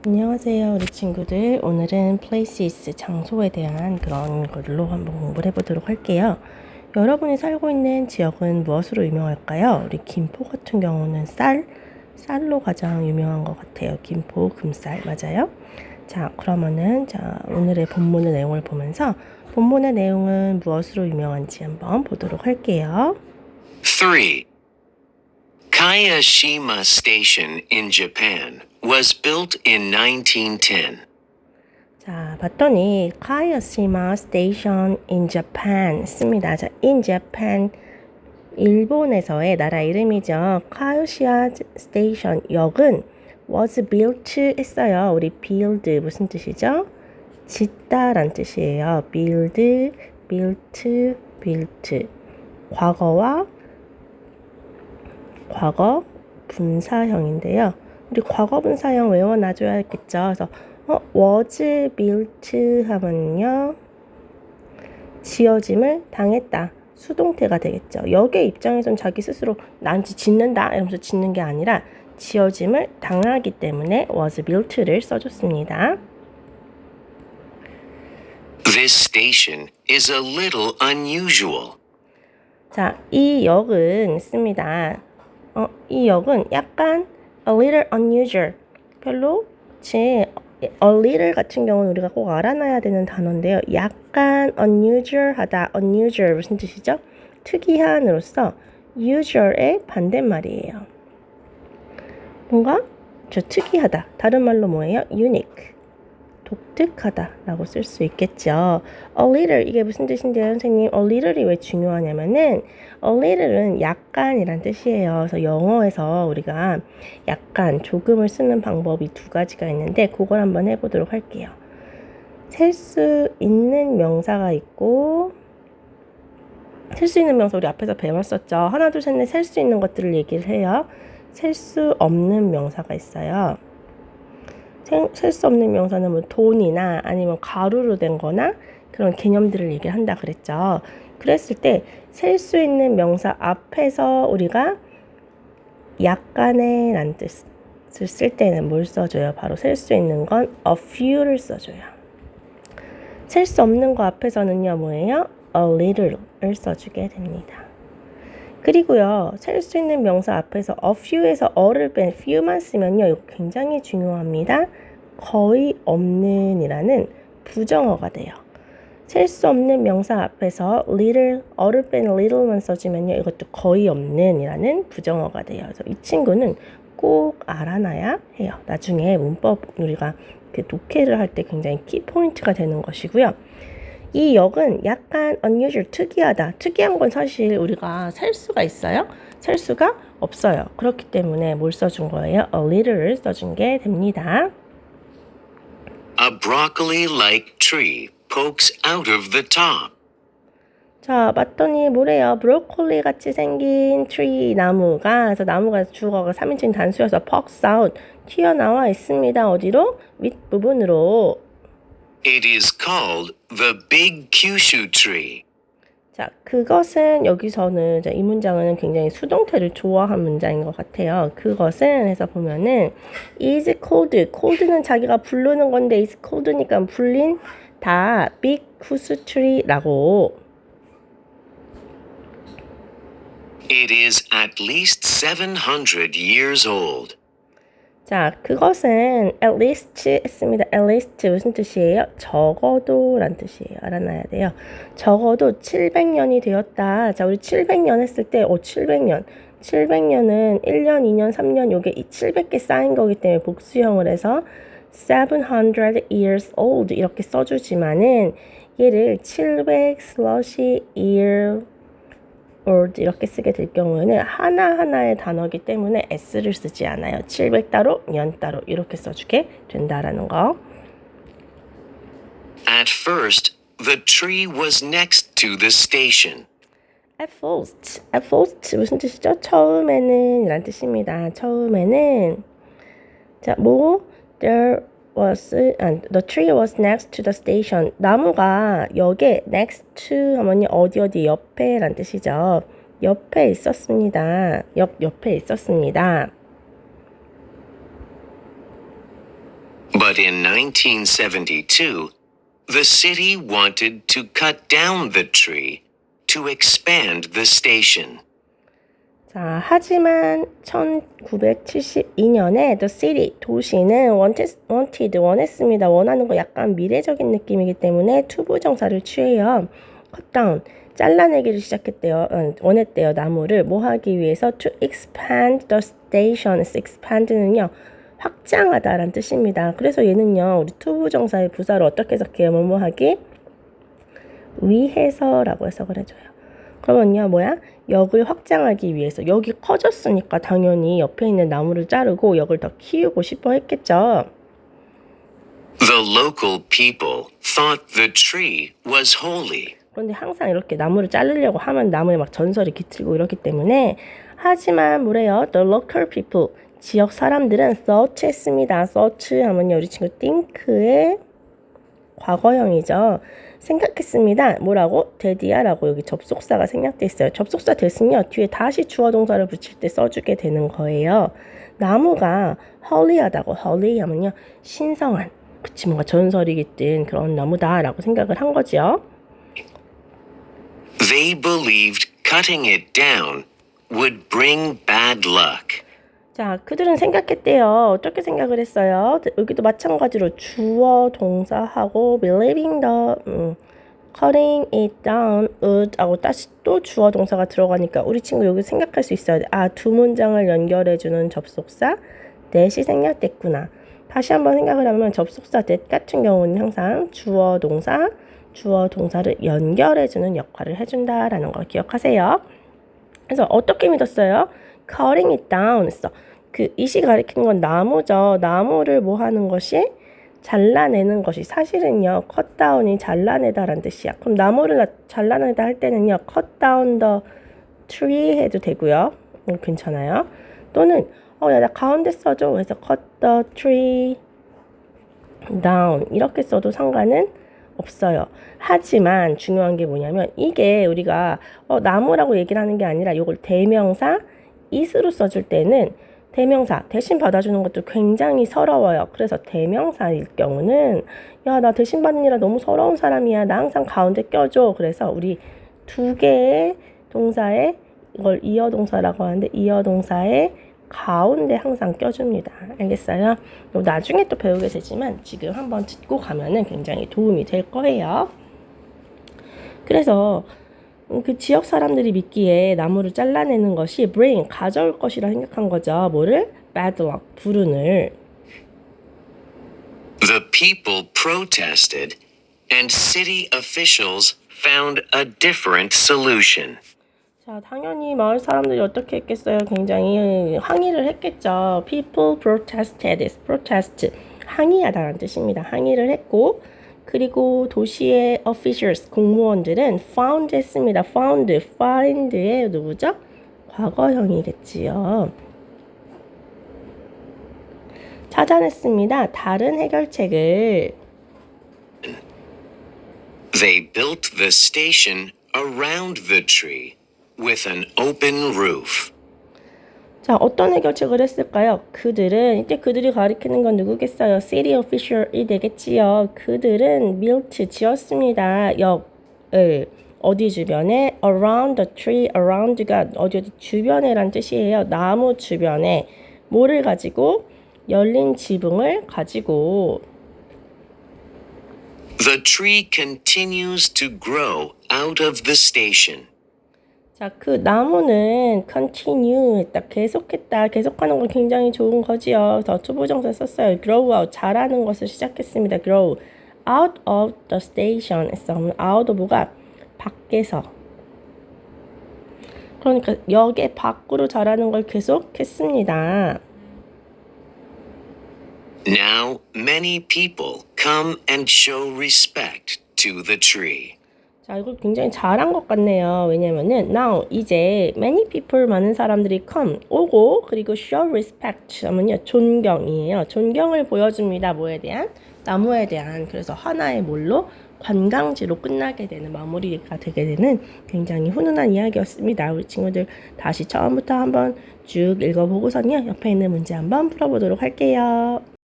안녕하세요, 우리 친구들. 오늘은 places, 장소에 대한 그런 걸로 한번 공부를 해보도록 할게요. 여러분이 살고 있는 지역은 무엇으로 유명할까요? 우리 김포 같은 경우는 쌀로 가장 유명한 것 같아요. 김포, 금쌀, 맞아요? 자, 그러면은 오늘의 본문의 내용을 보면서 본문의 내용은 무엇으로 유명한지 한번 보도록 할게요. 3. Kayashima Station in Japan was built in 1910. 자, 봤더니 카야시마 스테이션 in Japan 씁니다. 자, in Japan 일본에서의 나라 이름이죠. 카요시아 스테이션 역은 was built 했어요. 우리 build 무슨 뜻이죠? 짓다란 뜻이에요. build, built. 과거 분사형인데요. 우리 과거 분사형 외워놔줘야겠죠. 그래서 was built 하면요, 지어짐을 당했다. 수동태가 되겠죠. 역의 입장에선 자기 스스로 난 짓는다 이러면서 짓는 게 아니라 지어짐을 당하기 때문에 was built를 써줬습니다. This station is a little unusual. 자, 이 역은 씁니다. 이 역은 약간 a little unusual, 별로 a little 같은 경우는 우리가 꼭 알아놔야 되는 단어인데요. 약간 unusual하다. unusual 무슨 뜻이죠? 특이한으로서 usual의 반대말이에요. 뭔가 특이하다. 다른 말로 뭐예요? unique. 독특하다라고 쓸 수 있겠죠. a little 이게 무슨 뜻인데요, 선생님? a little이 왜 중요하냐면은 a little은 약간이란 뜻이에요. 그래서 영어에서 우리가 약간 조금을 쓰는 방법이 두 가지가 있는데 그걸 한번 해보도록 할게요. 셀 수 있는 명사가 있고, 셀 수 있는 명사 우리 앞에서 배웠었죠. 하나 둘 셋 넷 셀 수 있는 것들을 얘기를 해요. 셀 수 없는 명사가 있어요. 셀 수 없는 명사는 뭐 돈이나 아니면 가루로 된 거나 그런 개념들을 얘기를 한다 그랬죠. 그랬을 때 셀 수 있는 명사 앞에서 우리가 약간의 라는 뜻을 쓸 때는 뭘 써줘요? 바로 셀 수 있는 건 a few를 써줘요. 셀 수 없는 거 앞에서는요, 뭐예요? a little을 써주게 됩니다. 그리고요, 셀 수 있는 명사 앞에서 a few에서 a를 뺀 few만 쓰면요, 이거 굉장히 중요합니다. 거의 없는 이라는 부정어가 돼요. 셀 수 없는 명사 앞에서 little, a를 뺀 little만 써주면요, 이것도 거의 없는 이라는 부정어가 돼요. 그래서 이 친구는 꼭 알아놔야 해요. 나중에 문법 우리가 그 독해를 할 때 굉장히 키포인트가 되는 것이고요. 이 역은 약간 unusual, 특이하다. 특이한 건 사실 우리가 살 수가 있어요? 살 수가 없어요. 그렇기 때문에 뭘 써준 거예요? a little를 써준 게 됩니다. A broccoli-like tree pokes out of the top. 자, 봤더니 뭐래요? 브로콜리 같이 생긴 tree, 나무가, 그래서 나무가 주어가 3인칭 단수여서 pokes out, 튀어나와 있습니다. 어디로? 윗부분으로. It is called the Big Kyushu tree. 자, 그것은 여기서는 이 문장은 굉장히 수동태를 좋아한 문장인 것 같아요. 그것은 해서 보면은 is called, called는 자기가 부르는 건데 is called니까 불린 다 big kyushu tree라고. It is at least 700 years old. 자, 그것은 at least 했습니다. at least 무슨 뜻이에요? 적어도 란 뜻이에요. 알아놔야 돼요. 적어도 700년이 되었다. 자, 우리 700년 했을 때 700년. 700년은 1년, 2년, 3년 요게 700개 쌓인 거기 때문에 복수형을 해서 700 years old 이렇게 써주지만은 얘를 700 year old 이렇게 쓰게 될 경우에는 하나하나의 단어이기 때문에 s를 쓰지 않아요. 700 따로, 년 따로 이렇게 써주게 된다라는 거. At first, the tree was next to the station. At first 무슨 뜻이죠? 처음에는 이란 뜻입니다. 처음에는 자, the tree was next to the station. 나무가 역에 next to 하면요, 어디 옆에 란 뜻이죠. 옆에 있었습니다. 역 옆에 있었습니다. But in 1972, the city wanted to cut down the tree to expand the station. 자, 하지만 1972년에 the city, 도시는 원했습니다. 원하는 거 약간 미래적인 느낌이기 때문에 투부정사를 취해요. cut down, 잘라내기를 시작했대요. 원했대요. 나무를 뭐 하기 위해서 to expand the station. expand는요. 확장하다라는 뜻입니다. 그래서 얘는요. 우리 투부정사의 부사를 어떻게 해석해요? 뭐뭐 하기? 위해서라고 해석을 해줘요. 그러면요. 뭐야? 역을 확장하기 위해서. 역이 커졌으니까 당연히 옆에 있는 나무를 자르고 역을 더 키우고 싶어 했겠죠. The local people thought the tree was holy. 그런데 항상 이렇게 나무를 자르려고 하면 나무에 막 전설이 깃들고 이렇기 때문에 하지만 뭐래요? The local people, 지역 사람들은 thought 했습니다. thought 하면요. 우리 친구 think의 과거형이죠. 생각했습니다. 뭐라고? 데디야라고 여기 접속사가 생략돼 있어요. 접속사 됐으면요. 뒤에 다시 주어 동사를 붙일 때 써주게 되는 거예요. 나무가 holy하다고 holy 하면요. 신성한, 그치 뭔가 전설이 깃든 그런 나무다라고 생각을 한 거죠. They believed cutting it down would bring bad luck. 자, 그들은 생각했대요. 어떻게 생각을 했어요? 여기도 마찬가지로 주어 동사하고 believing the cutting it down would 하고 다시 또 주어 동사가 들어가니까 우리 친구 여기 생각할 수 있어야 돼. 아, 두 문장을 연결해주는 접속사 that이 생략됐구나. 다시 한번 생각을 하면 접속사 that 같은 경우는 항상 주어 동사를 연결해주는 역할을 해준다라는 걸 기억하세요. 그래서 어떻게 믿었어요? cutting it down 했어. 그 이시 가리키는 건 나무죠. 나무를 뭐 하는 것이? 잘라내는 것이 사실은요. cut down이 잘라내다라는 뜻이야. 그럼 나무를 잘라내다 할 때는요. cut down the tree 해도 되고요. 괜찮아요. 또는 야, 나 가운데 써줘. 그래서 cut the tree down 이렇게 써도 상관은 없어요. 하지만 중요한 게 뭐냐면 이게 우리가 나무라고 얘기를 하는 게 아니라 이걸 대명사 it으로 써줄 때는 대명사 대신 받아주는 것도 굉장히 서러워요. 그래서 대명사일 경우는 야, 나 대신 받느라 너무 서러운 사람이야. 나 항상 가운데 껴줘. 그래서 우리 두 개의 동사에 이걸 이어 동사라고 하는데 이어 동사에 가운데 항상 껴줍니다. 알겠어요? 나중에 또 배우게 되지만 지금 한번 듣고 가면은 굉장히 도움이 될 거예요. 그래서 그 지역 사람들이 믿기에 나무를 잘라내는 것이 bring, 가져올 것이라 생각한 거죠. 뭐를? bad luck, 불운을. The people protested, and city officials found a different solution. 자, 당연히 마을 사람들이 어떻게 했겠어요? 굉장히 항의를 했겠죠. People protested, protest, 항의하다라는 뜻입니다. 항의를 했고 그리고 도시의 officials, 공무원들은 found 했습니다. find의 누구죠? 과거형이겠지요. 찾아냈습니다. 다른 해결책을. They built the station around the tree with an open roof. 자, 어떤 해결책을 했을까요? 그들은, 이때 그들이 가리키는 건 누구겠어요? City official이 되겠지요. 그들은 built, 지었습니다. 역을 어디 주변에? Around the tree, around가 어디 주변에란 뜻이에요. 나무 주변에 뭐를 가지고? 열린 지붕을 가지고. The tree continues to grow out of the station. 자, 그 나무는 continue 했다. 계속했다. 계속하는 건 굉장히 좋은 거지요. 더 투부정사 썼어요. grow out. 자라는 것을 시작했습니다. grow out of the station 했어. out of가 밖에서. 그러니까 역의 밖으로 자라는 걸 계속했습니다. Now many people come and show respect to the tree. 자, 이거 굉장히 잘한 것 같네요. 왜냐면은 now 이제 many people 많은 사람들이 come 오고 그리고 show respect 하면요 존경이에요. 존경을 보여줍니다. 뭐에 대한? 나무에 대한. 그래서 하나의 뭘로? 관광지로 끝나게 되는 마무리가 되게 되는 굉장히 훈훈한 이야기였습니다. 우리 친구들 다시 처음부터 한번 쭉 읽어보고서요 옆에 있는 문제 한번 풀어보도록 할게요.